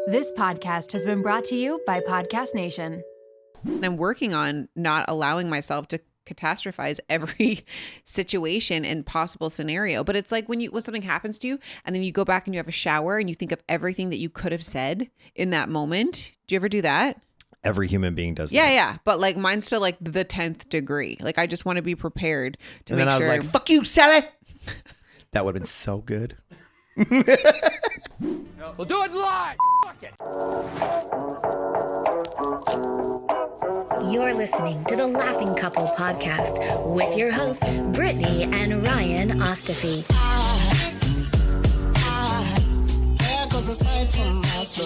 This podcast has been brought to you by Podcast Nation. I'm working on not allowing myself to catastrophize every situation and possible scenario. But it's like when something happens to you and then you go back and you have a shower and you think of everything that you could have said in that moment. Do you ever do that? Every human being does that. Yeah. But like mine's still like the 10th degree. Like I just want to be prepared to make sure. And then I was like, fuck you, Sally. That would have been so good. We'll do it live. Fuck it. You're listening to the Laughing Couple podcast with your hosts, Brittany and Ryan Ostafy.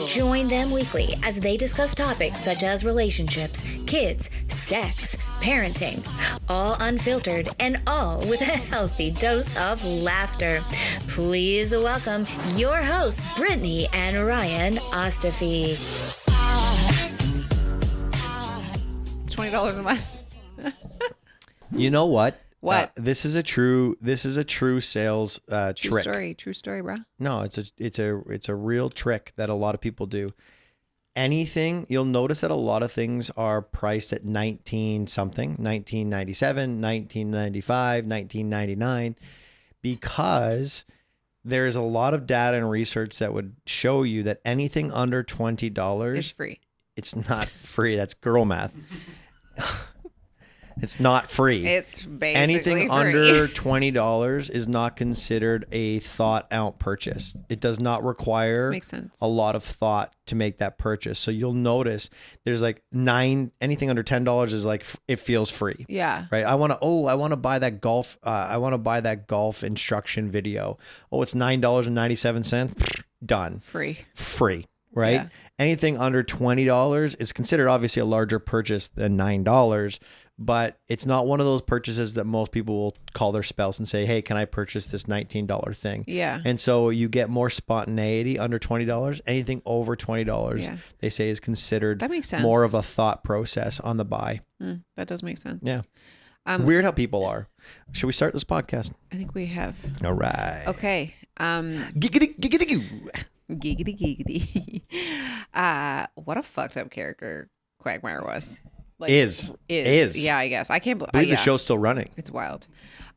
Join them weekly as they discuss topics such as relationships, kids, sex, parenting, all unfiltered and all with a healthy dose of laughter. Please welcome your hosts, Brittany and Ryan Ostafy. It's $20 a month. You know what? What? This is a true sales trick. True story, bro. No, it's a real trick that a lot of people do. Anything, you'll notice that a lot of things are priced at 19 something, 1997, 1995, 1999, because there's a lot of data and research that would show you that anything under $20 is free. It's not free. That's girl math. It's not free. It's basically anything free. Under $20 is not considered a thought out purchase. It does not require Makes sense. a lot of thought to make that purchase. So you'll notice there's like anything under $10 is like it feels free. Yeah. Right. I want to buy that golf. I want to buy that golf instruction video. Oh, it's $9.97. Done. Free. Right. Yeah. Anything under $20 is considered obviously a larger purchase than $9. But it's not one of those purchases that most people will call their spouse and say, hey, can I purchase this $19 thing? Yeah. And so you get more spontaneity under $20. Anything over $20, they say is considered that makes sense. More of a thought process on the buy. That does make sense. Yeah. Weird how people are. Should we start this podcast? I think we have. All right. Okay. Giggity, giggity, Giggity. What a fucked up character Quagmire was. Like, is. Yeah, I guess. I can't believe the show's still running. It's wild.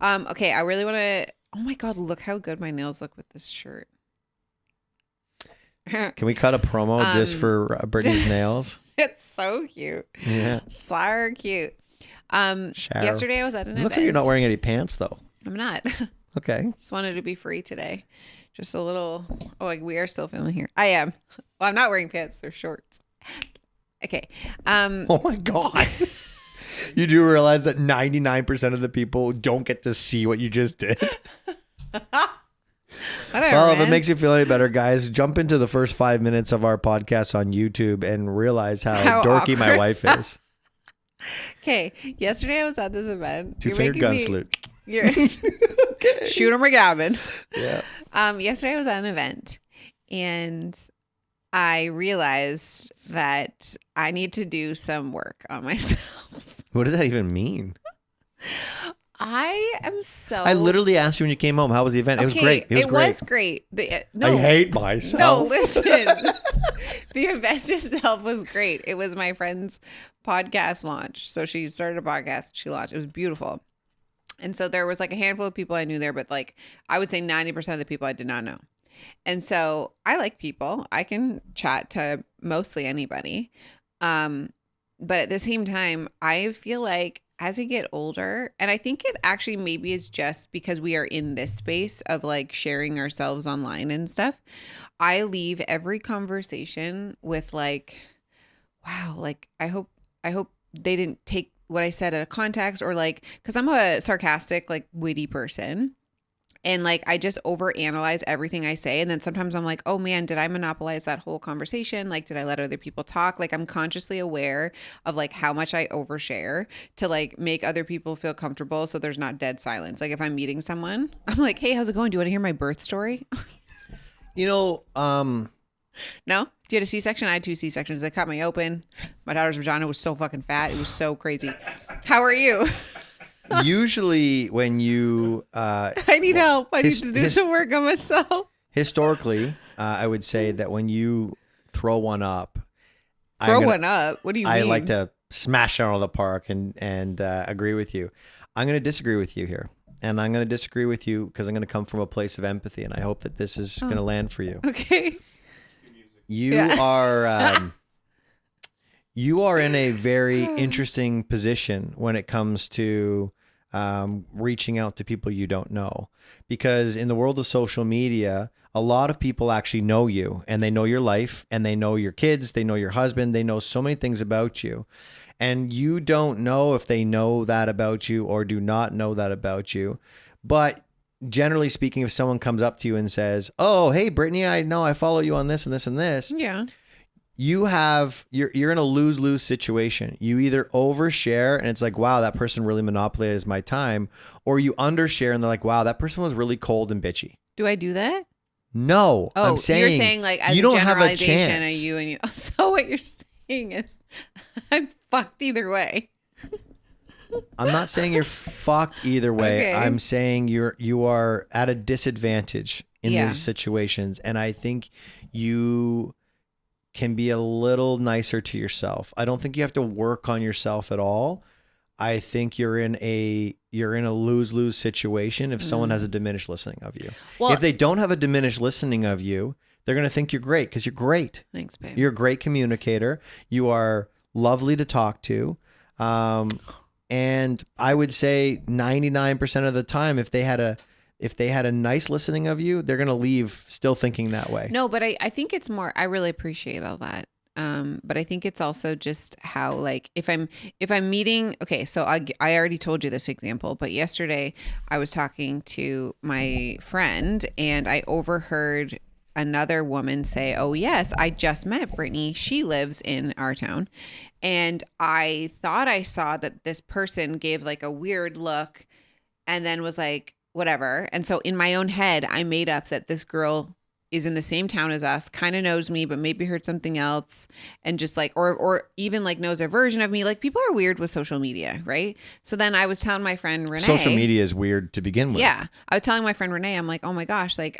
Okay, I really want to. Oh my God, look how good my nails look with this shirt. Can we cut a promo just for Brittany's nails? It's so cute. Yeah. So cute. Yesterday I was at an event. Looks like you're not wearing any pants though. I'm not. Okay. Just wanted to be free today. Just a little. Oh, we are still filming here. I am. Well, I'm not wearing pants. They're shorts. Okay. Oh my God. You do realize that 99% of the people don't get to see what you just did. Whatever, well, if man. it makes you feel any better, guys, jump into the first 5 minutes of our podcast on YouTube and realize how dorky awkward. my wife is. Okay. Yesterday I was at this event. Two-finger gun salute. Okay. Shooter McGavin. Yeah. Yesterday I was at an event and I realized that I need to do some work on myself. What does that even mean? I literally asked you when you came home, how was the event? Okay, it was great. It was great. I hate myself. No, listen. The event itself was great. It was my friend's podcast launch. So she started a podcast. She launched. It was beautiful. And so there was like a handful of people I knew there, but like I would say 90% of the people I did not know. And so I like people. I can chat to mostly anybody. But at the same time, I feel like as I get older, and I think it actually maybe is just because we are in this space of like sharing ourselves online and stuff, I leave every conversation with like, wow, like I hope they didn't take what I said out of context, or like, because I'm a sarcastic, like witty person. And like, I just overanalyze everything I say. And then sometimes I'm like, oh man, did I monopolize that whole conversation? Like, did I let other people talk? Like, I'm consciously aware of like how much I overshare to like make other people feel comfortable. So there's not dead silence. Like if I'm meeting someone, I'm like, hey, how's it going? Do you want to hear my birth story? No? Do you had a C-section? I had 2 C-sections. They cut me open. My daughter's vagina was so fucking fat. It was so crazy. How are you? Usually when you I need help. I need to do some work on myself. Historically, I would say that when you throw one up. One up? What do you mean? I like to smash it out of the park and agree with you. I'm going to disagree with you here. And I'm going to disagree with you because I'm going to come from a place of empathy. And I hope that this is going to land for you. Okay. You are you are in a very interesting position when it comes to reaching out to people you don't know, because in the world of social media, a lot of people actually know you and they know your life and they know your kids, they know your husband, they know so many things about you, and you don't know if they know that about you or do not know that about you. But generally speaking, if someone comes up to you and says, "Oh, hey, Brittany, I know I follow you on this and this and this," Yeah. you're in a lose-lose situation. You either overshare and it's like, wow, that person really monopolized my time, or you undershare and they're like, wow, that person was really cold and bitchy. Do I do that? No, Oh, I'm saying you're saying like as you a don't have a generalization chance. of you and you. So what you're saying is I'm fucked either way. I'm not saying you're fucked either way. Okay. I'm saying you are at a disadvantage in Yeah. these situations, and I think you can be a little nicer to yourself. I don't think you have to work on yourself at all. I think you're in a lose-lose situation if someone has a diminished listening of you. Well- if they don't have a diminished listening of you, they're going to think you're great because you're great. Thanks, babe. You're a great communicator. You are lovely to talk to. And I would say 99% of the time, if they had a nice listening of you, they're going to leave still thinking that way. No, but I think it's more, I really appreciate all that. But I think it's also just how, like, if I'm meeting, okay, so I already told you this example, but yesterday I was talking to my friend and I overheard another woman say, "Oh yes, I just met Brittany. She lives in our town." And I thought I saw that this person gave like a weird look and then was like, whatever. And so in my own head, I made up that this girl is in the same town as us, kind of knows me, but maybe heard something else, and just like, or even like knows a version of me. Like, people are weird with social media, right? So then I was telling my friend Renee. Social media is weird to begin with. Yeah. I was telling my friend Renee, I'm like, oh my gosh, like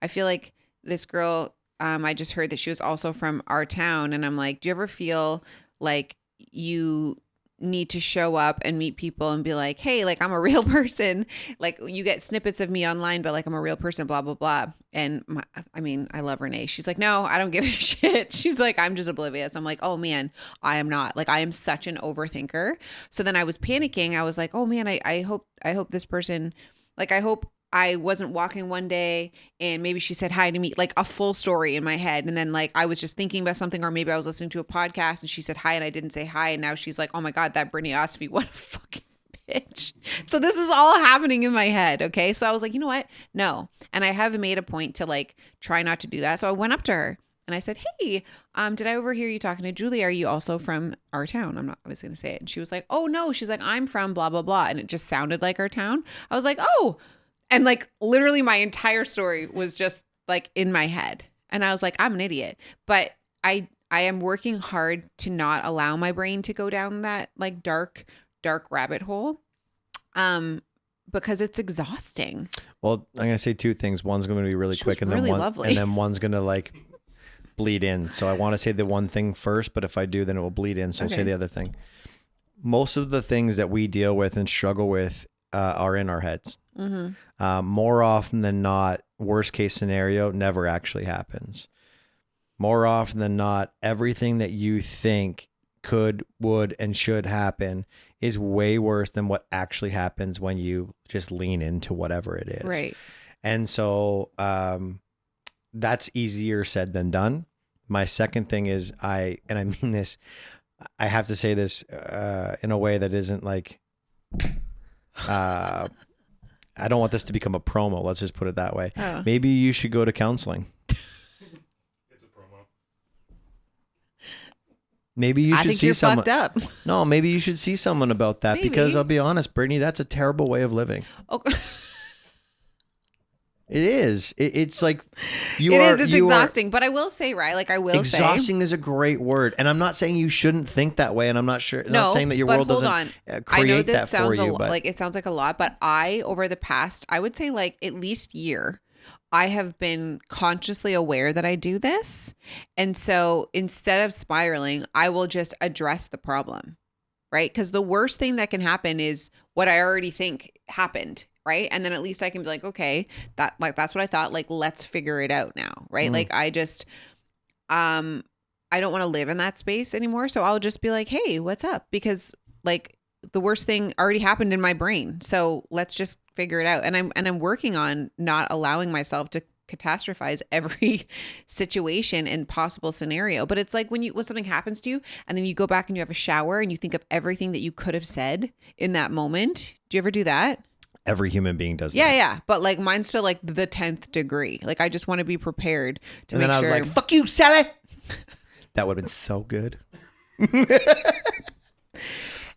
I feel like this girl, I just heard that she was also from our town. And I'm like, do you ever feel like you need to show up and meet people and be like, hey, like, I'm a real person. Like, you get snippets of me online, but like, I'm a real person, blah, blah, blah. And I love Renee. She's like, no, I don't give a shit. She's like, I'm just oblivious. I'm like, oh man, I am not. Like, I am such an overthinker. So then I was panicking. I was like, oh man, I hope this person, like, I hope I wasn't walking one day and maybe she said hi to me, like a full story in my head. And then like I was just thinking about something, or maybe I was listening to a podcast and she said hi and I didn't say hi. And now she's like, oh my God, that Brittany Ostby, what a fucking bitch. So this is all happening in my head. Okay. So I was like, you know what? No. And I have made a point to like try not to do that. So I went up to her and I said, hey, did I overhear you talking to Julie? Are you also from our town? I was going to say it. And she was like, oh no. She's like, I'm from blah, blah, blah. And it just sounded like our town. I was like, oh. And like literally my entire story was just like in my head. And I was like, I'm an idiot. But I am working hard to not allow my brain to go down that like dark rabbit hole. Because it's exhausting. Well, I'm going to say two things. One's going to be really quick and really then lovely. and then one's going to like bleed in. So I want to say the one thing first, but if I do, then it will bleed in. So I'll say the other thing. Most of the things that we deal with and struggle with are in our heads. Mm-hmm. More often than not, worst case scenario never actually happens. More often than not, everything that you think could, would, and should happen is way worse than what actually happens when you just lean into whatever it is. Right. And so that's easier said than done. My second thing is I mean this, I have to say this in a way that isn't like, I don't want this to become a promo. Let's just put it that way. Oh. Maybe you should go to counseling. It's a promo. Maybe you I should think see you're someone. fucked up. No, maybe you should see someone about that, because Maybe. I'll be honest, Brittany, that's a terrible way of living. Oh. It is. It's like It's exhausting. But I will say, right? Like I will say. Exhausting is a great word, and I'm not saying you shouldn't think that way, and I'm not saying that your but world hold doesn't on. create I know this that for sounds you. But like it sounds like a lot, but over the past, I would say like at least year, I have been consciously aware that I do this. And so instead of spiraling, I will just address the problem, right? Because the worst thing that can happen is what I already think happened, right? And then at least I can be like, okay, that's what I thought. Like, let's figure it out now, right? Like, I just, I don't want to live in that space anymore. So I'll just be like, hey, what's up? Because like the worst thing already happened in my brain. So let's just figure it out. And I'm working on not allowing myself to catastrophize every situation and possible scenario. But it's like when something happens to you and then you go back and you have a shower and you think of everything that you could have said in that moment. Do you ever do that? Every human being does that. Yeah. But like mine's still like the 10th degree. Like I just want to be prepared to And make then I sure. was like, fuck you, Sally. That would have been so good.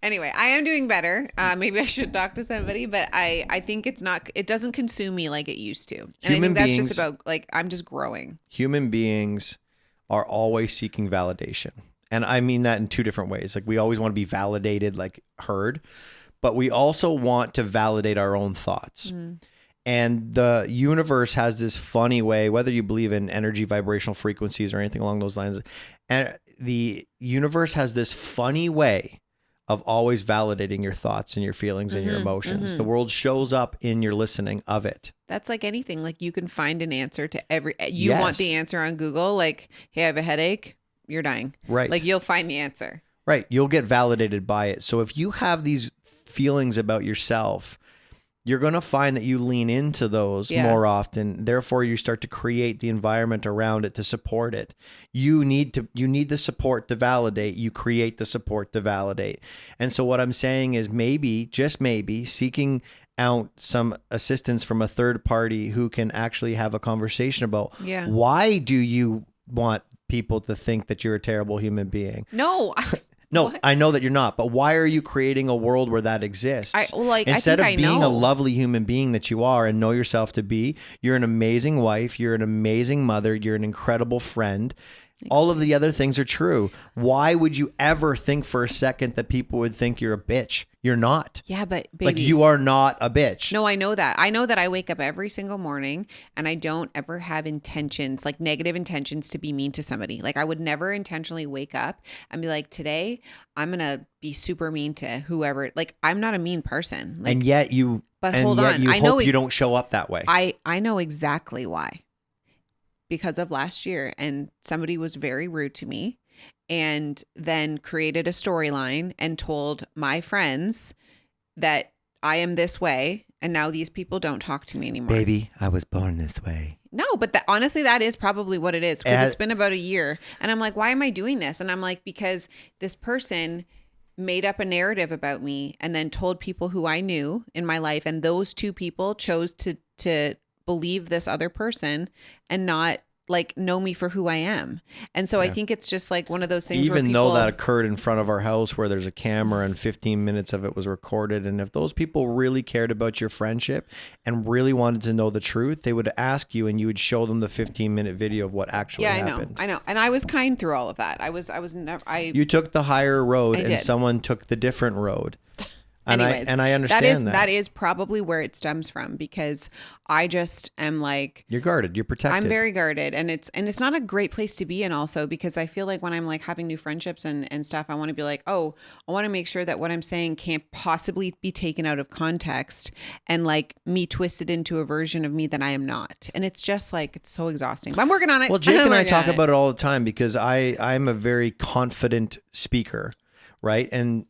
Anyway, I am doing better. Maybe I should talk to somebody, but I think it doesn't consume me like it used to. And I think that's just about like, I'm just growing. Human beings are always seeking validation. And I mean that in two different ways. Like we always want to be validated, like heard, but we also want to validate our own thoughts. And the universe has this funny way, whether you believe in energy, vibrational frequencies or anything along those lines. And the universe has this funny way of always validating your thoughts and your feelings and your emotions. The world shows up in your listening of it. That's like anything. Like you can find an answer to you want the answer on Google. Like, hey, I have a headache. You're dying. Right. Like you'll find the answer. Right. You'll get validated by it. So if you have these feelings about yourself, you're going to find that you lean into those more often. Therefore, you start to create the environment around it to support it. You need the support to validate. You create the support to validate. And so what I'm saying is maybe, just maybe, seeking out some assistance from a third party who can actually have a conversation about why do you want people to think that you're a terrible human being? No. No, What? I know that you're not, but why are you creating a world where that exists? Instead of being a lovely human being that you are and know yourself to be, you're an amazing wife, you're an amazing mother, you're an incredible friend. All of the other things are true. Why would you ever think for a second that people would think you're a bitch? You're not. Yeah, but baby, like you are not a bitch. No, I know that. I know that I wake up every single morning and I don't ever have intentions, like negative intentions to be mean to somebody. Like I would never intentionally wake up and be like, today I'm going to be super mean to whoever. Like I'm not a mean person. Like, and yet you, but and hold yet on. you I know hope you don't show up that way. I know exactly why. Because of last year and somebody was very rude to me and then created a storyline and told my friends that I am this way and now these people don't talk to me anymore. Baby, I was born this way. No, but honestly, that is probably what it is because it's been about a year and I'm like, why am I doing this? And I'm like, because this person made up a narrative about me and then told people who I knew in my life and those two people chose to believe this other person and not like know me for who I am. And so I think it's just like one of those things even where though that occurred in front of our house where there's a camera and 15 minutes of it was recorded. And if those people really cared about your friendship and really wanted to know the truth, they would ask you and you would show them the 15-minute video of what actually happened. I know. And I was kind through all of that. I was never, you took the higher road and did. Someone took the different road. And anyways, I understand that. That is probably where it stems from because I just am like you're guarded, you're protected. I'm very guarded and it's not a great place to be in also because I feel like when I'm like having new friendships and stuff, I want to be like, oh, I want to make sure that what I'm saying can't possibly be taken out of context and like me twisted into a version of me that I am not. And it's just like it's so exhausting. But I'm working on it. Well, Jake and I talk about it all the time because I'm a very confident speaker. Right. And,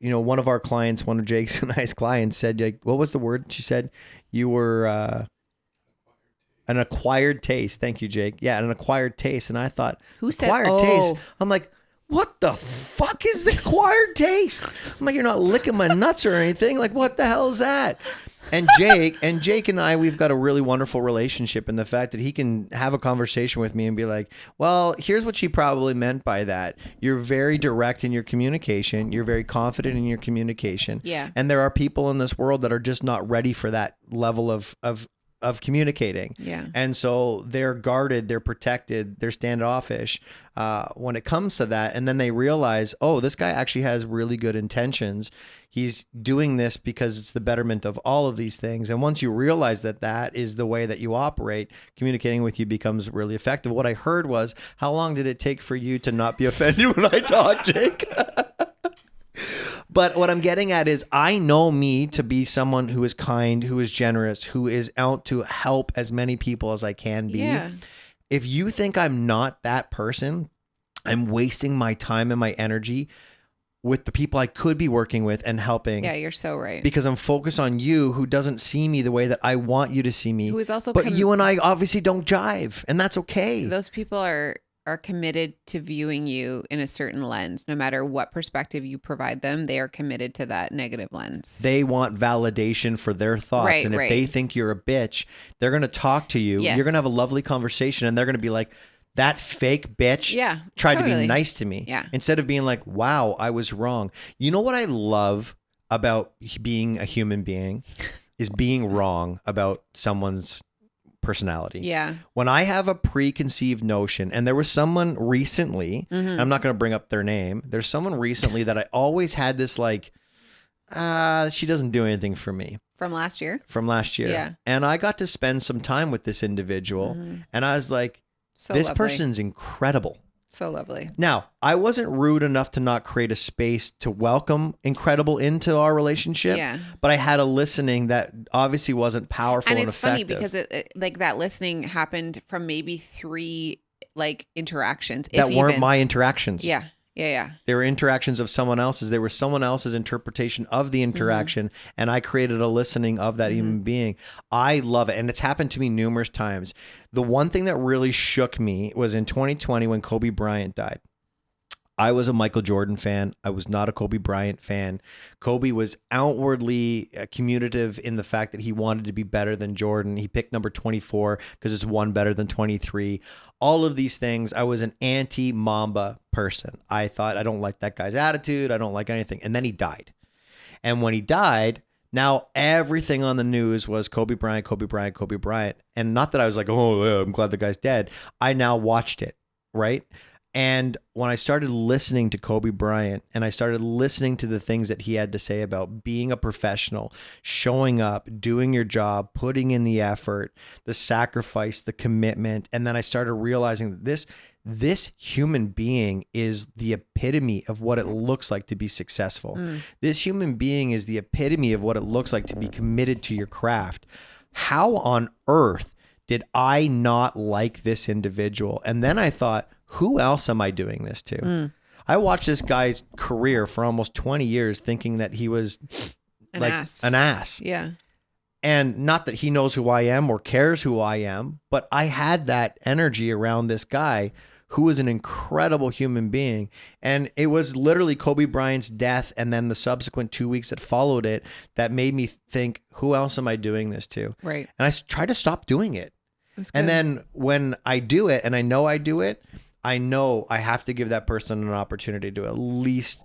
you know, one of our clients, one of Jake's and I's clients said, like, what was the word? She said you were an acquired taste. Thank you, Jake. Yeah. An acquired taste. And I thought, who said acquired taste? I'm like, what the fuck is the acquired taste? I'm like, you're not licking my nuts or anything. Like, what the hell is that? And Jake and I, we've got a really wonderful relationship in the fact that he can have a conversation with me and be like, well, here's what she probably meant by that. You're very direct in your communication. You're very confident in your communication. Yeah. And there are people in this world that are just not ready for that level of of communicating. Yeah. And so they're guarded, they're protected, they're standoffish when it comes to that. And then they realize, oh, this guy actually has really good intentions. He's doing this because it's the betterment of all of these things. And once you realize that that is the way that you operate, communicating with you becomes really effective. What I heard was, how long did it take for you to not be offended when I talk, Jake? But what I'm getting at is, I know me to be someone who is kind, who is generous, who is out to help as many people as I can be. Yeah. If you think I'm not that person, I'm wasting my time and my energy with the people I could be working with and helping. Yeah, you're so right. Because I'm focused on you, who doesn't see me the way that I want you to see me. Who is also but you and I obviously don't jive, and that's okay. Those people are committed to viewing you in a certain lens. No matter what perspective you provide them, they are committed to that negative lens. They want validation for their thoughts. Right, and if right. they think you're a bitch, they're going to talk to you. Yes. You're going to have a lovely conversation, and they're going to be like, that fake bitch Yeah, tried to be totally. nice to me. Yeah. Instead of being like, wow, I was wrong. You know what I love about being a human being is being wrong about someone's personality. Yeah. When I have a preconceived notion, and there was someone recently, Mm-hmm. I'm not going to bring up their name. There's someone recently that I always had this like, she doesn't do anything for me. From last year. From last year. Yeah. And I got to spend some time with this individual, and I was like, So this lovely. person's incredible. So lovely. Now, I wasn't rude enough to not create a space to welcome incredible into our relationship, Yeah. but I had a listening that obviously wasn't powerful and, And it's effective. funny because it like that listening happened from maybe 3 like interactions. that if weren't even. my interactions. Yeah. Yeah. Yeah. They were interactions of someone else's. They were someone else's interpretation of the interaction, and I created a listening of that human being. I love it, and it's happened to me numerous times. The one thing that really shook me was in 2020 when Kobe Bryant died. I was a Michael Jordan fan. I was not a Kobe Bryant fan. Kobe was outwardly communicative in the fact that he wanted to be better than Jordan. He picked number 24 because it's one better than 23. All of these things. I was an anti-Mamba person. I thought, I don't like that guy's attitude. I don't like anything. And then he died. And when he died, now everything on the news was Kobe Bryant, Kobe Bryant, Kobe Bryant. And not that I was like, oh, yeah, I'm glad the guy's dead. I now watched it, right? And when I started listening to Kobe Bryant, and I started listening to the things that he had to say about being a professional, showing up, doing your job, putting in the effort, the sacrifice, the commitment, and then I started realizing that this human being is the epitome of what it looks like to be successful. This human being is the epitome of what it looks like to be committed to your craft. How on earth did I not like this individual? And then I thought, who else am I doing this to? I watched this guy's career for almost 20 years thinking that he was An ass. an ass. Yeah. And not that he knows who I am or cares who I am, but I had that energy around this guy who was an incredible human being. And it was literally Kobe Bryant's death and then the subsequent 2 weeks that followed it that made me think, who else am I doing this to? Right. And I tried to stop doing it. That's And good. then when I do it, and I know I do it, I know I have to give that person an opportunity to at least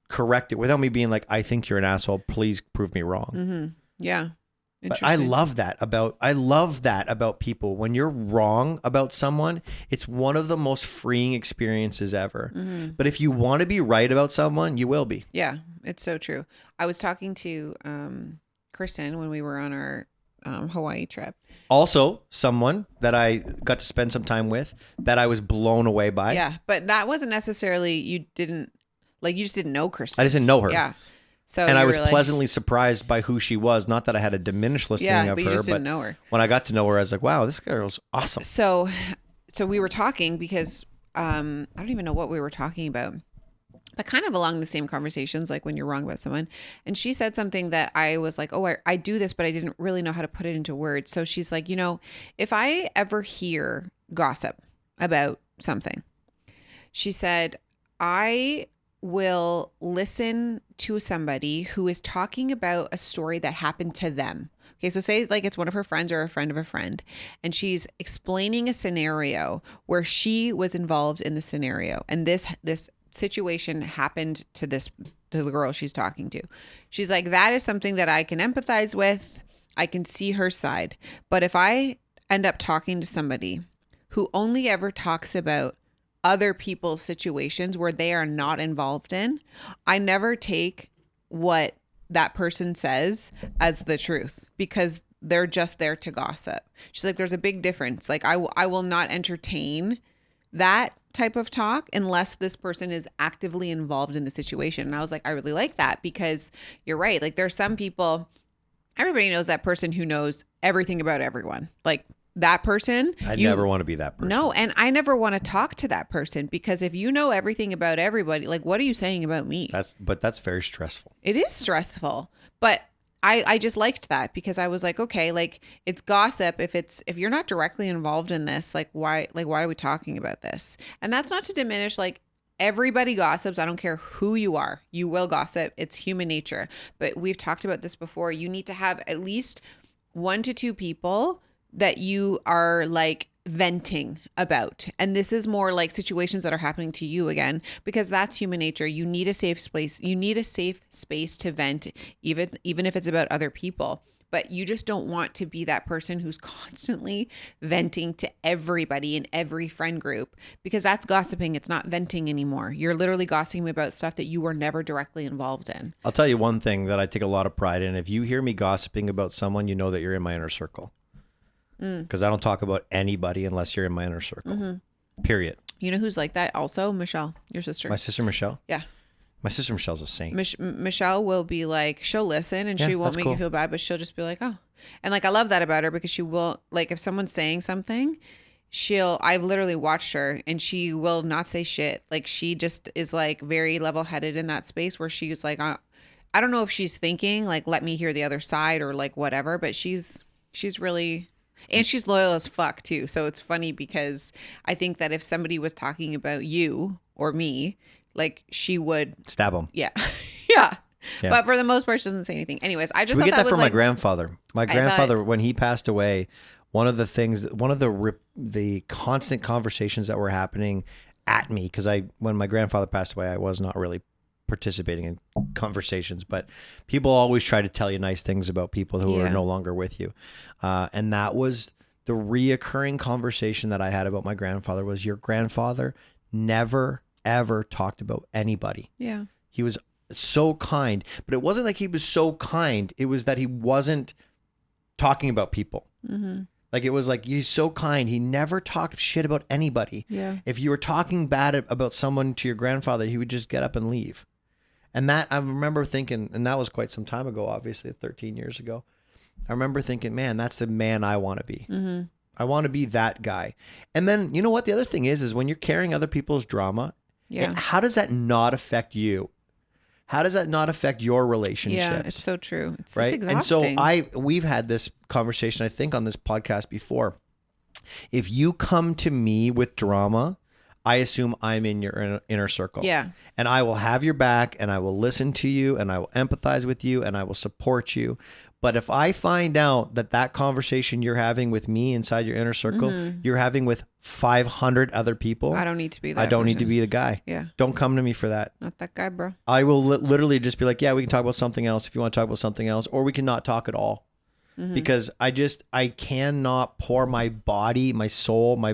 correct it without me being like, I think you're an asshole. Please prove me wrong. Yeah. But I Interesting. love that about people. When you're wrong about someone, it's one of the most freeing experiences ever. But if you want to be right about someone, you will be. Yeah, it's so true. I was talking to Kristen when we were on our Hawaii trip. Also, someone that I got to spend some time with that I was blown away by. Yeah, but that wasn't necessarily you just didn't know Kristen. I just didn't know her. Yeah. So And I you was were like- pleasantly surprised by who she was. Not that I had a diminished listening Yeah, of but her, you just but didn't know her. when I got to know her, I was like, wow, this girl's awesome. So we were talking because I don't even know what we were talking about, but kind of along the same conversations, like when you're wrong about someone. And she said something that I was like, oh, I do this, but I didn't really know how to put it into words. So she's like, if I ever hear gossip about something, she said, I will listen to somebody who is talking about a story that happened to them. Okay, so say like it's one of her friends or a friend of a friend, and she's explaining a scenario where she was involved in the scenario, and this situation happened to the girl she's talking to. She's like, that is something that I can empathize with. I can see her side. But if I end up talking to somebody who only ever talks about other people's situations where they are not involved in, I never take what that person says as the truth because they're just there to gossip. She's like, there's a big difference. Like I will not entertain that type of talk unless this person is actively involved in the situation. And I was like, I really like that because you're right. Like there's some people, everybody knows that person who knows everything about everyone. Like that person. I never want to be that person. No, and I never want to talk to that person because if you know everything about everybody, like what are you saying about me? That's very stressful. It is stressful. But I just liked that because I was like, okay, like it's gossip if you're not directly involved in this, like why are we talking about this? And that's not to diminish like everybody gossips. I don't care who you are. You will gossip. It's human nature. But we've talked about this before. You need to have at least 1 to 2 people that you are like venting about. And this is more like situations that are happening to you again, because that's human nature. You need a safe space. You need a safe space to vent, even if it's about other people. But you just don't want to be that person who's constantly venting to everybody in every friend group, because that's gossiping. It's not venting anymore. You're literally gossiping about stuff that you were never directly involved in. I'll tell you one thing that I take a lot of pride in. If you hear me gossiping about someone, you know that you're in my inner circle. Because I don't talk about anybody unless you're in my inner circle. Period. You know who's like that also? Michelle, your sister. My sister Michelle? Yeah. My sister Michelle's a saint. Michelle will be like, she'll listen and she won't make you feel bad, but she'll just be like, oh. And like, I love that about her because she will, like, if someone's saying something, I've literally watched her and she will not say shit. Like, she just is like very level headed in that space where she's like, I don't know if she's thinking like, let me hear the other side or like whatever, but she's really... And she's loyal as fuck too. So it's funny because I think that if somebody was talking about you or me, like she would stab them. Yeah. Yeah. But for the most part, she doesn't say anything. Anyways, I just we thought get that was from like, my grandfather. My grandfather, when he passed away, one of the constant conversations that were happening at me, because when my grandfather passed away, I was not really participating in conversations, but people always try to tell you nice things about people who are no longer with you. And that was the reoccurring conversation that I had about my grandfather was, your grandfather never, ever talked about anybody. Yeah. He was so kind, but it wasn't like he was so kind. It was that he wasn't talking about people. Mm-hmm. Like, it was like, he's so kind. He never talked shit about anybody. Yeah. If you were talking bad about someone to your grandfather, he would just get up and leave. And that, I remember thinking, and that was quite some time ago, obviously 13 years ago. I remember thinking, man, that's the man I want to be. Mm-hmm. I want to be that guy. And then, you know what? The other thing is when you're carrying other people's drama, how does that not affect you? How does that not affect your relationships? Yeah, it's so true. It's And exhausting. so we've had this conversation, I think, on this podcast before. If you come to me with drama, I assume I'm in your inner circle. Yeah. And I will have your back and I will listen to you and I will empathize with you and I will support you. But if I find out that conversation you're having with me inside your inner circle, you're having with 500 other people, I don't need to be that I don't need to person. be the guy. Yeah. Don't come to me for that. Not that guy, bro. I will literally just be like, yeah, we can talk about something else if you want to talk about something else, or we can not talk at all. Because I cannot pour my body, my soul, my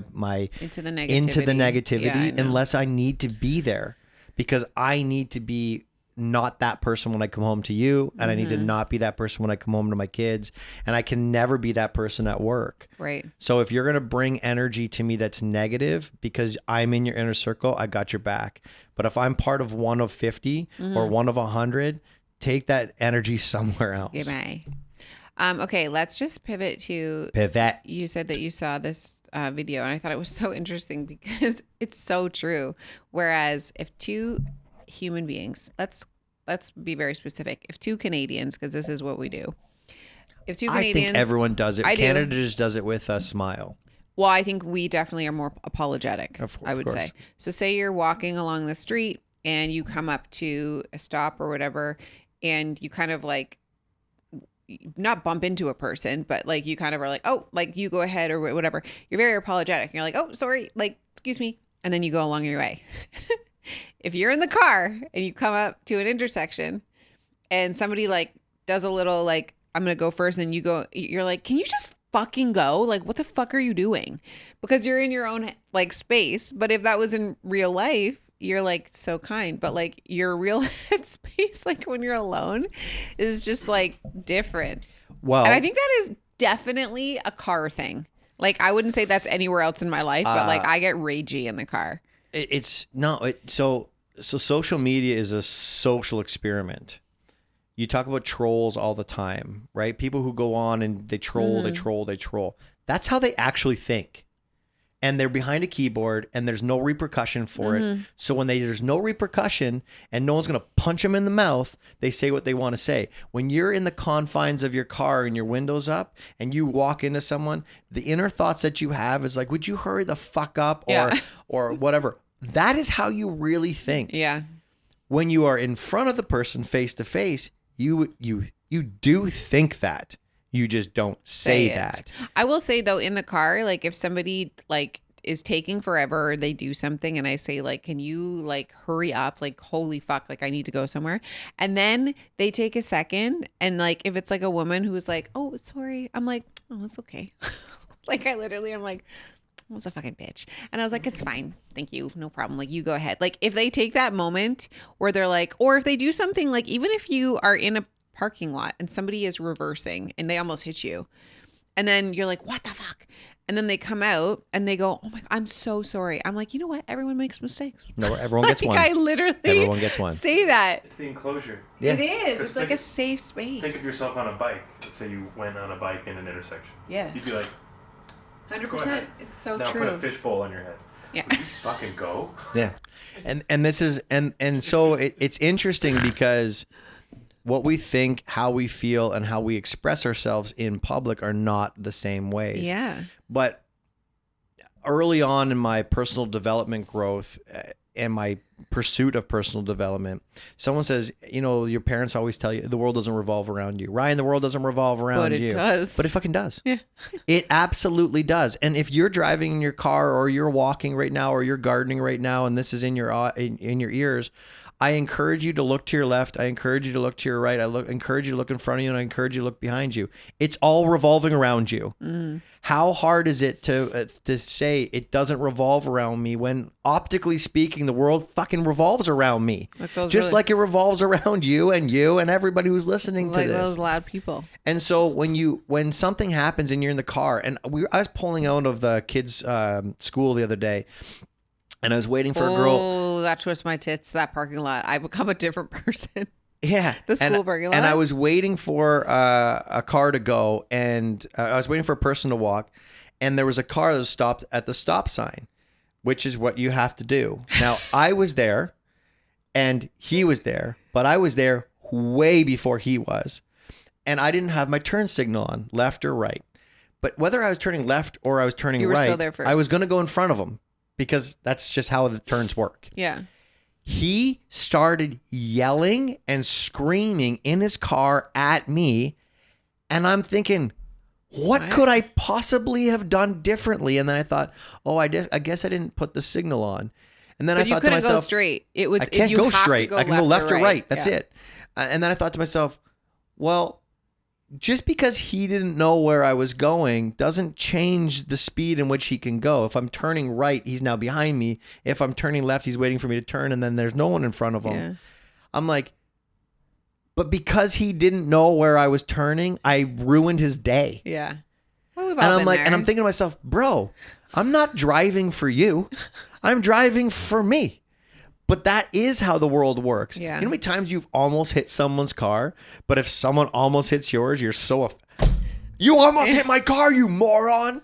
into the negativity, unless I need to be there, because I need to be not that person when I come home to you, and I need to not be that person when I come home to my kids, and I can never be that person at work. Right. So if you're going to bring energy to me that's negative because I'm in your inner circle, I got your back. But if I'm part of one of 50 or one of 100, take that energy somewhere else. Goodbye. Okay, let's just pivot to You said that you saw this video, and I thought it was so interesting because it's so true. Whereas if two human beings, let's be very specific. If two Canadians, because this is what we do. If two Canadians, I think everyone does it. I Canada do. just does it with a smile. Well, I think we definitely are more apologetic, I would course. say. So say you're walking along the street and you come up to a stop or whatever, and you kind of like, not bump into a person, but like you kind of are like, oh, like you go ahead or whatever. You're very apologetic. You're like, oh, sorry, like, excuse me. And then you go along your way. If you're in the car and you come up to an intersection and somebody like does a little like I'm going to go first. And then you go, you're like, can you just fucking go? Like, what the fuck are you doing? Because you're in your own like space. But if that was in real life, you're like so kind. But like your real head space, like when you're alone, is just like different. Well, And I think that is definitely a car thing. Like, I wouldn't say that's anywhere else in my life, but like I get ragey in the car. So social media is a social experiment. You talk about trolls all the time, right? People who go on and they troll, they troll. That's how they actually think. And they're behind a keyboard and there's no repercussion for it. So when there's no repercussion and no one's going to punch them in the mouth, they say what they want to say. When you're in the confines of your car and your window's up and you walk into someone, the inner thoughts that you have is like, would you hurry the fuck up or whatever. That is how you really think. Yeah. When you are in front of the person face to face, you do think that. You just don't say that. I will say though, in the car, like if somebody like is taking forever or they do something and I say like, can you like hurry up? Like, holy fuck, like I need to go somewhere. And then they take a second and like, if it's like a woman who's like, oh, sorry. I'm like, oh, it's okay. Like I'm like, I was a fucking bitch. And I was like, it's fine. Thank you. No problem. Like you go ahead. Like if they take that moment where they're like, or if they do something like, even if you are in a parking lot and somebody is reversing and they almost hit you and then you're like, what the fuck? And then they come out and they go, oh my God, I'm so sorry. I'm like, you know what? Everyone makes mistakes. No, everyone gets one. I literally everyone gets one. Say that. It's the enclosure. Yeah. It is. It's like a Think- safe space. Think of yourself on a bike. Let's say you went on a bike in an intersection. Yes. You'd be like, 100%. It's so now true. put a fishbowl on your head. Yeah. Would you fucking go? Yeah. And this is and so it's interesting because what we think, how we feel, and how we express ourselves in public are not the same ways. Yeah. But early on in my personal development growth and my pursuit of personal development, someone says, you know, your parents always tell you the world doesn't revolve around you. Ryan, the world doesn't revolve around you. But it does. But it fucking does. Yeah. It absolutely does. And if you're driving in your car or you're walking right now or you're gardening right now and this is in your ears, I encourage you to look to your left. I encourage you to look to your right. Encourage you to look in front of you, and I encourage you to look behind you. It's all revolving around you. How hard is it to say it doesn't revolve around me when optically speaking, the world fucking revolves around me, just like it revolves around you and everybody who's listening to like this. those loud people. And so when something happens and you're in the car, and I was pulling out of the kids' school the other day. And I was waiting for a girl. Oh, that twists my tits, that parking lot. I become a different person. Yeah. The school parking lot. And I was waiting for a car to go, and I was waiting for a person to walk. And there was a car that was stopped at the stop sign, which is what you have to do. Now, I was there, and he was there, but I was there way before he was. And I didn't have my turn signal on, left or right. But whether I was turning left or I was turning You were right, still there first. I was going to go in front of him. Because that's just how the turns work. Yeah. He started yelling and screaming in his car at me. And I'm thinking, what could I possibly have done differently? And then I thought, oh, I guess I didn't put the signal on. And then But I you thought to couldn't myself, go straight. It was I can't you go have to straight. I can go left or right. That's Yeah. it. And then I thought to myself, well, just because he didn't know where I was going doesn't change the speed in which he can go. If I'm turning right, he's now behind me. If I'm turning left, he's waiting for me to turn, and then there's no one in front of him. Yeah. I'm like, but because he didn't know where I was turning, I ruined his day. Yeah. Well, we've all And I'm been like, there. and I'm thinking to myself, bro, I'm not driving for you. I'm driving for me. But that is how the world works. Yeah. You know how many times you've almost hit someone's car, but if someone almost hits yours, you're so... You almost hit my car, you moron!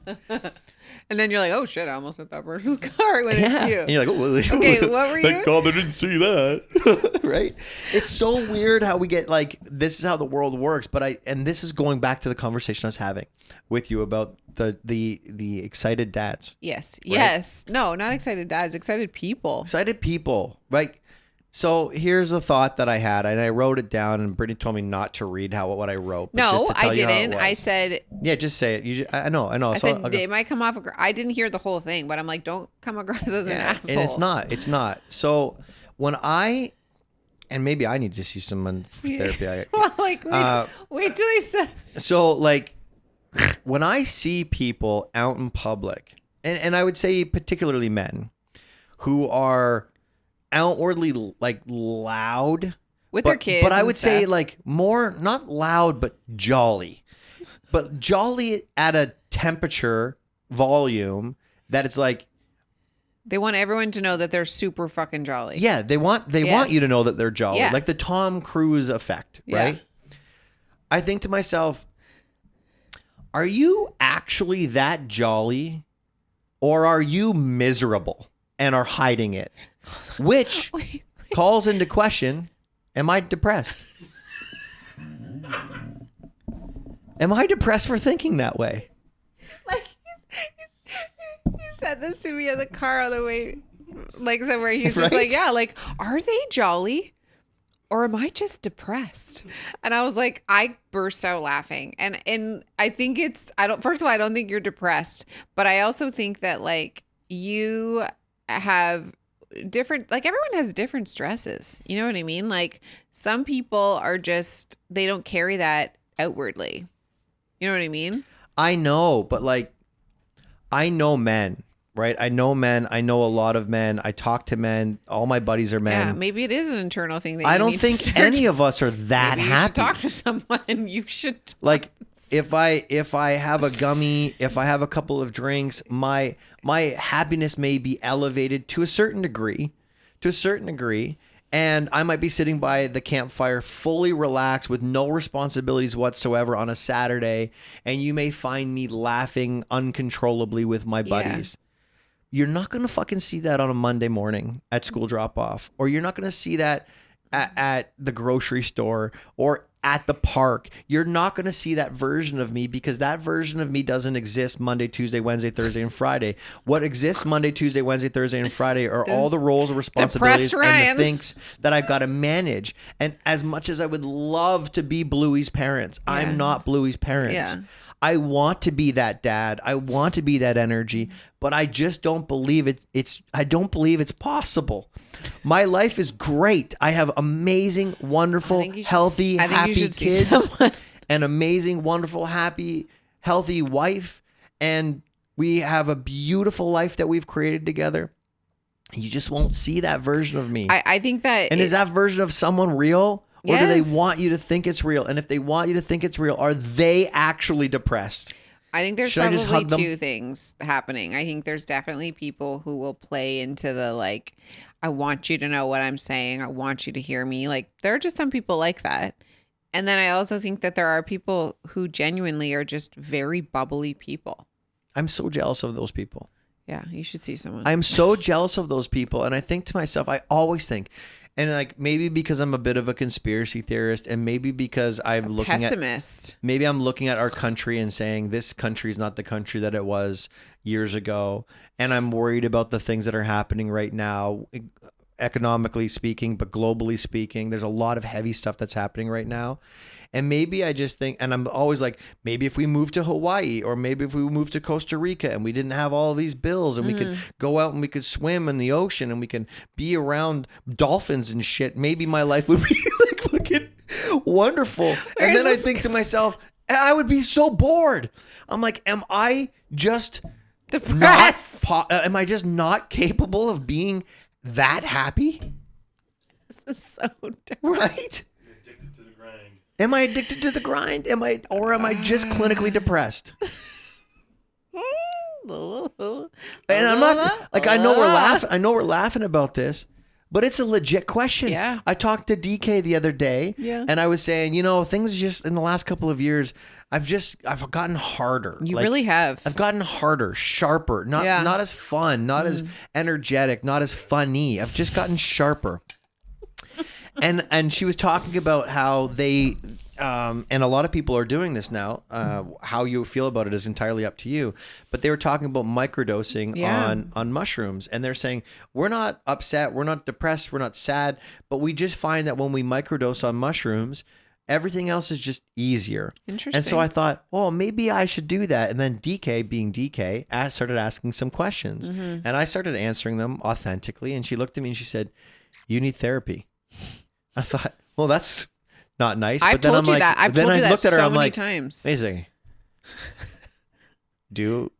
And then you're like, oh shit, I almost hit that person's car when it's you. And you're like, oh, well, Okay, what were you? Thank God I didn't see that. Right? It's so weird how we get like, this is how the world works. And this is going back to the conversation I was having with you about the excited dads. Yes. Yes. No, not excited dads, excited people. Excited people. Right? So here's the thought that I had, and I wrote it down, and Brittany told me not to read what I wrote. But just No, to tell I you how it didn't. was. I said, Yeah, just say it. I know. I So said I'll go. it might come off. I didn't hear the whole thing, but I'm like, don't come across as an asshole. And it's not. So when I and maybe I need to see someone for therapy. Well, like, wait till he said. So, like, when I see people out in public, and I would say particularly men, who are outwardly, like, loud. With their kids. But I would say, stuff. like, more, not loud, but jolly. But jolly at a temperature, volume, that it's like, They want everyone to know that they're super fucking jolly. yeah, they want you to know that they're jolly. Yeah. Like the Tom Cruise effect, right? Yeah. I think to myself, are you actually that jolly, or are you miserable and are hiding it? Which calls into question, am I depressed? Am I depressed for thinking that way? Like, you said this to me in the car on the way, like, somewhere. He's just Right? like, yeah, like, are they jolly? Or am I just depressed? And I was like, I burst out laughing. And I think first of all, I don't think you're depressed, but I also think that, like, you have different, like, everyone has different stresses. You know what I mean? Like, some people are just, they don't carry that outwardly. You know what I mean? I know, but like, I know men, right? I know men. I know a lot of men. I talk to men. All my buddies are men. Yeah, maybe it is an internal thing that I you don't need think to start. any of us are that Maybe you happy. should talk to someone. You should. Like, if I have a gummy, if I have a couple of drinks, my happiness may be elevated to a certain degree, and I might be sitting by the campfire fully relaxed with no responsibilities whatsoever on a Saturday, and you may find me laughing uncontrollably with my buddies. You're not going to fucking see that on a Monday morning at school drop off, or you're not going to see that at the grocery store or at the park. You're not going to see that version of me, because that version of me doesn't exist Monday, Tuesday, Wednesday, Thursday, and Friday. What exists Monday, Tuesday, Wednesday, Thursday, and Friday are all the roles and responsibilities and the things that I've got to manage. And as much as I would love to be Bluey's parents, I'm not Bluey's parents. Yeah. I want to be that dad. I want to be that energy, but I just don't believe I don't believe it's possible. My life is great. I have amazing, wonderful, healthy, happy kids, an amazing, wonderful, happy, healthy wife, and we have a beautiful life that we've created together. You just won't see that version of me. I think that. And is that version of someone real? Or do they Yes. want you to think it's real? And if they want you to think it's real, are they actually depressed? I think there's Should I just probably hug them? two things happening. I think there's definitely people who will play into the, like, I want you to know what I'm saying. I want you to hear me. Like, there are just some people like that. And then I also think that there are people who genuinely are just very bubbly people. I'm so jealous of those people. Yeah, you should see someone. I'm so jealous of those people. And I think to myself, I always think, and like, maybe because I'm a bit of a conspiracy theorist, and maybe because I'm pessimist. Maybe I'm looking at our country and saying this country is not the country that it was years ago. And I'm worried about the things that are happening right now, economically speaking, but globally speaking. There's a lot of heavy stuff that's happening right now. And maybe I just think, and I'm always like, maybe if we moved to Hawaii, or maybe if we moved to Costa Rica and we didn't have all these bills, and we could go out and we could swim in the ocean and we can be around dolphins and shit, maybe my life would be like fucking wonderful. And then I think to myself, I would be so bored. I'm like, am I just Depressed. am I just not capable of being that happy? This is so different. Right? Addicted to the grind. Am I addicted to the grind? Am I just clinically depressed? And I'm not like, I know we're laughing about this, but it's a legit question. Yeah. I talked to DK the other day, Yeah. and I was saying, things just in the last couple of years, I've gotten harder. You Like, really have. I've gotten harder, sharper, not as fun, not as energetic, not as funny. I've just gotten sharper. And she was talking about how they and a lot of people are doing this now. How you feel about it is entirely up to you. But they were talking about microdosing on mushrooms, and they're saying we're not upset, we're not depressed, we're not sad, but we just find that when we microdose on mushrooms, everything else is just easier. Interesting. And so I thought, well, maybe I should do that. And then DK, being DK, started asking some questions, and I started answering them authentically. And she looked at me and she said, "You need therapy." I thought, well, that's not nice. I've But then told I'm you like, that. I've then told you I that looked at her. so I'm many like, times. amazing. Do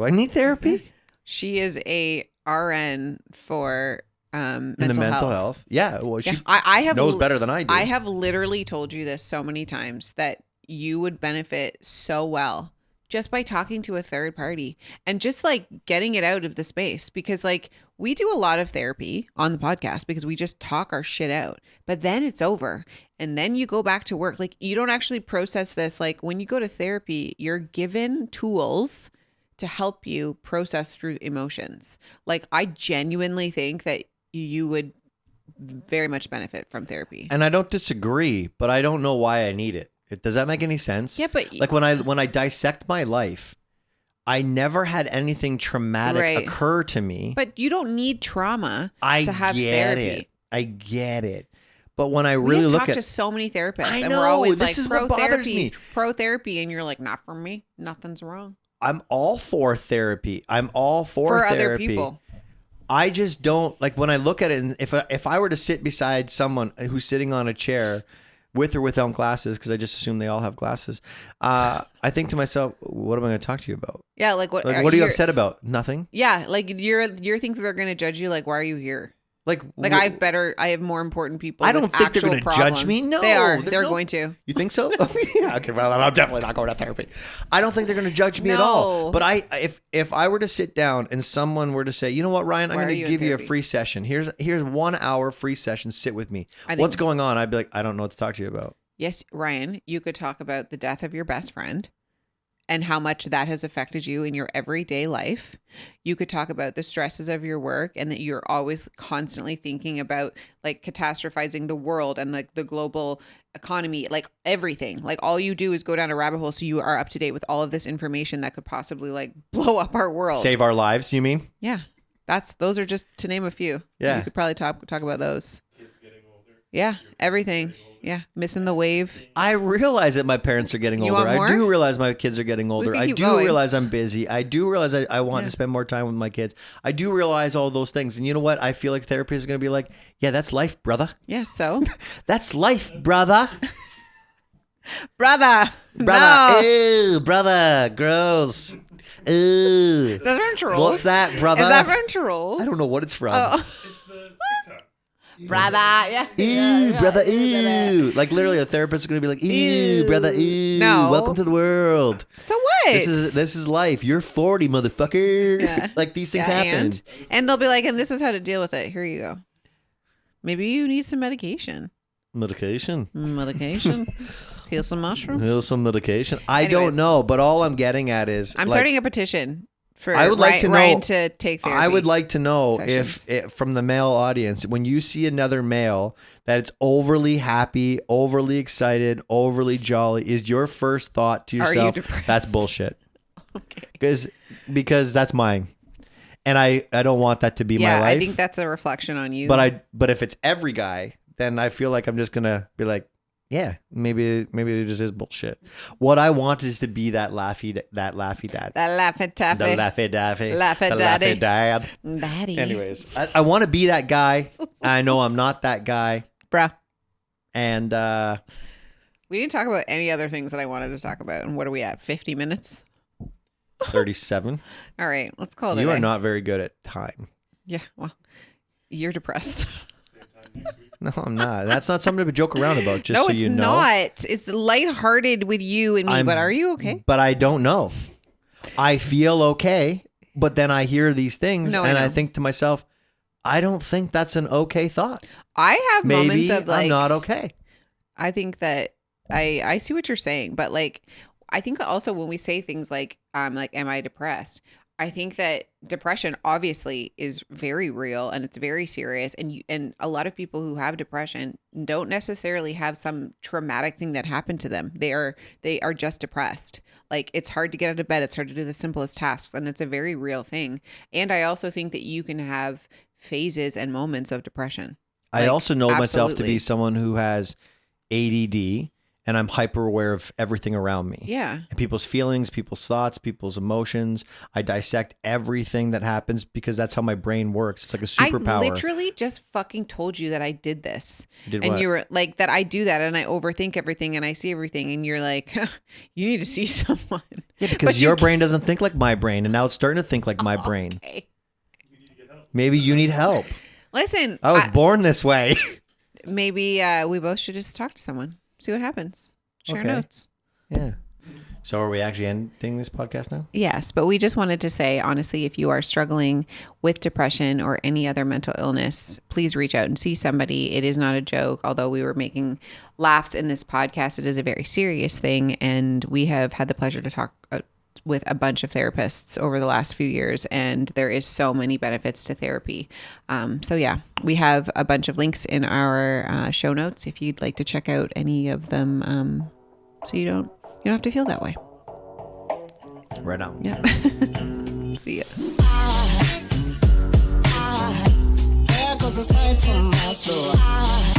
I need therapy? She is a RN for In the mental health? Yeah. Well, she Yeah, I have knows better than I do. I have literally told you this so many times that you would benefit so well just by talking to a third party and just like getting it out of the space, because like we do a lot of therapy on the podcast because we just talk our shit out, but then it's over and then you go back to work. Like you don't actually process this. Like when you go to therapy, you're given tools to help you process through emotions. Like I genuinely think that you would very much benefit from therapy. And I don't disagree, but I don't know why I need it. Does that make any sense? Yeah, but like when I dissect my life, I never had anything traumatic occur to me. But you don't need trauma to have get therapy. it. I get it. But when I We really have look talked at to so many therapists, I and know, we're always this like is what bothers me. pro therapy, and you're like, not for me. Nothing's wrong I'm all for therapy. I'm all for therapy. other people. I just don't like when I look at it. And if I were to sit beside someone who's sitting on a chair, with or without glasses, because I just assume they all have glasses, I think to myself, what am I going to talk to you about? Yeah, like what? Like, what are you upset about? Nothing. Yeah, like you're thinking they're going to judge you. Like, why are you here? Like I have more important people. I don't with think they're actual going to problems. judge me. No, they are. there's They're no- going to. You think so? Yeah. Okay. Well, I'm definitely not going to therapy. I don't think they're going to judge me at all. No. But if I were to sit down and someone were to say, you know what, Ryan, I'm Why going are to you in give you a therapy? free session. Here's 1 hour free session. Sit with me. I think- What's going on? I'd be like, I don't know what to talk to you about. Yes, Ryan, you could talk about the death of your best friend and how much that has affected you in your everyday life. You could talk about the stresses of your work and that you're always constantly thinking about like catastrophizing the world and like the global economy, like everything. Like all you do is go down a rabbit hole, so you are up to date with all of this information that could possibly like blow up our world. Save our lives, you mean? Yeah. Those are just to name a few. Yeah. You could probably talk about those. Kids getting older. Yeah, everything. Yeah, missing the wave. I realize that my parents are getting You older. want I more? do realize my kids are getting older. can I keep do going. realize I'm busy. I do realize I want Yeah. to spend more time with my kids. I do realize all those things. And you know what? I feel like therapy is going to be like, yeah, that's life, brother. Yeah, so That's life, brother. brother. Brother. No. Ew, brother. Gross. Ew. That's from Trolls. What's that, brother? Is that from Trolls? I don't know what it's from. Oh. It's the TikTok. Brother. Yeah. Ew, brother, ew. Like literally a therapist is going to be like, ew, brother, ew. No. Welcome to the world. So what? This is life. You're 40, motherfucker. Yeah. Like these things Yeah, happen. and they'll be like, and this is how to deal with it. Here you go. Maybe you need some medication. Medication. Medication. Heal some mushrooms. Here's some medication. I Anyways. don't know, but all I'm getting at is I'm like, starting a petition for I would like to know- Ryan to take therapy. I would like to know sessions. if from the male audience, when you see another male that it's overly happy, overly excited, overly jolly, is your first thought to Are you yourself, depressed? that's bullshit. Okay. Because that's mine. And I don't want that to be Yeah, my life. I think that's a reflection on you. But if it's every guy, then I feel like I'm just gonna be like, yeah, maybe it just is bullshit. What I want is to be that laughy dad. That laffy taffy. The laffy daffy. Laffy the daddy. laffy dad. Daddy. Anyways, I want to be that guy. I know I'm not that guy. Bruh. And We didn't talk about any other things that I wanted to talk about. And what are we at? 50 minutes? 37. All right. Let's call it a You are day. not very good at time. Yeah. Well, you're depressed. No, I'm not. That's not something to joke around about, just no, so it's you know. not. It's lighthearted with you and me. But are you okay? But I don't know. I feel okay, but then I hear these things No, I and I know. think to myself, I don't think that's an okay thought. I have moments Maybe of like, I'm not okay. I think that I see what you're saying, but like, I think also when we say things like, am I depressed? I think that depression obviously is very real and it's very serious. And a lot of people who have depression don't necessarily have some traumatic thing that happened to them. They are just depressed. Like it's hard to get out of bed. It's hard to do the simplest tasks. And it's a very real thing. And I also think that you can have phases and moments of depression. I Like, also know myself to absolutely. be someone who has ADD and I'm hyper aware of everything around me. Yeah. And people's feelings, people's thoughts, people's emotions. I dissect everything that happens because that's how my brain works. It's like a superpower. I literally just fucking told you that I did this. You did and what? you were like, that I do that and I overthink everything and I see everything. And you're like, you need to see someone. Yeah, because your brain doesn't think like my brain. And now it's starting to think like my brain. Okay. Maybe you need help. Listen. I was born this way. Maybe we both should just talk to someone. See what happens. Share Okay. notes. Yeah. So are we actually ending this podcast now? Yes, but we just wanted to say, honestly, if you are struggling with depression or any other mental illness, please reach out and see somebody. It is not a joke. Although we were making laughs in this podcast, it is a very serious thing. And we have had the pleasure to talk with a bunch of therapists over the last few years, and there is so many benefits to therapy. So yeah, we have a bunch of links in our show notes if you'd like to check out any of them, so you don't have to feel that way. Right on. Yeah. See ya. There goes a sight from my soul.